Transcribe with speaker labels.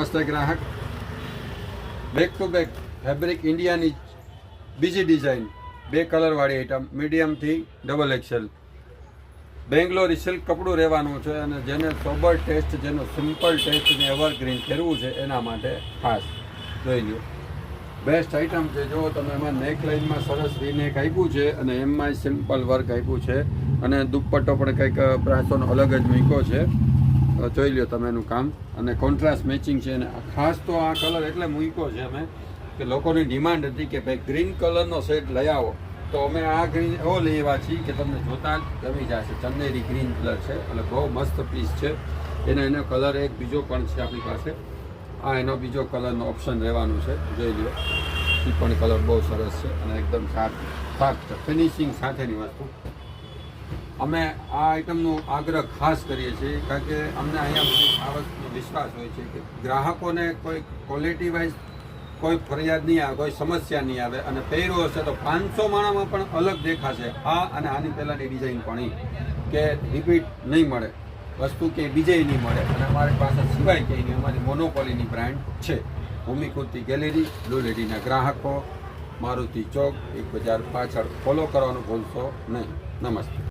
Speaker 1: મસ્ત ગ્રાહક back to back fabric ઇન્ડિયાની બીજી ડિઝાઇન 2 કલરવાળી આઈટમ મીડિયમથી ડબલ એક્સેલ બેંગ્લોરી સિલ્ક કપડું રહેવાનું છે અને જેને સોબર ટેસ્ટ જેનો સિમ્પલ ટેસ્ટ ને એવરગ્રીન કરવું છે એના માટે ખાસ જોઈ લો બેસ્ટ આઈટમ છે. જો તમે એમાં નેકલાઇનમાં સરસ રીનેક આપ્યું છે અને એમાં સિમ્પલ વર્ક આપ્યું છે અને દુપટ્ટો પણ કંઈક પ્રાસોનો અલગ જ મૂક્યો છે. જોઈ લો તમે એનું કામ અને કોન્ટ્રાસ્ટ મેચિંગ છે અને ખાસ તો આ કલર એટલે મૂક્યો છે અમે કે લોકોની ડિમાન્ડ હતી કે ભાઈ ગ્રીન કલરનો સેટ લઈ આવો તો અમે આ ગ્રીન એવો લઈ આવ્યા છીએ કે તમને જોતા જ ગમી જશે. ચંદેરી ગ્રીન કલર છે એટલે બહુ મસ્ત પીસ છે. એનો કલર એક બીજો પણ છે આપણી પાસે. આ એનો બીજો કલરનો ઓપ્શન રહેવાનું છે. જોઈ લો એ પણ કલર બહુ સરસ છે અને એકદમ સાફ છે ફિનિશિંગ સાથેની વસ્તુ. અમે આ આઈટમનો આગ્રહ ખાસ કરીએ છીએ કારણ કે અમને અહીંયા આ વસ્તુનો વિશ્વાસ હોય છે કે ગ્રાહકોને કોઈ ક્વોલિટી વાઇઝ કોઈ ફરિયાદ નહીં આવે, કોઈ સમસ્યા નહીં આવે અને પહેર્યો હશે તો 500 માણામાં પણ અલગ દેખાશે. આ અને આની પહેલાંની ડિઝાઇન પણ કે રિપીટ નહીં મળે વસ્તુ કે બીજે નહીં મળે અને અમારી પાસે સિવાય ક્યાંય અમારી મોનોપોલીની બ્રાન્ડ છે. ભૂમિકૃતિ ગેલેરી બ્લુ લેડીના ગ્રાહકો મારુતિ ચોક 1 બજાર પાછળ ફોલો કરવાનું ભૂલશો નહીં. નમસ્તે.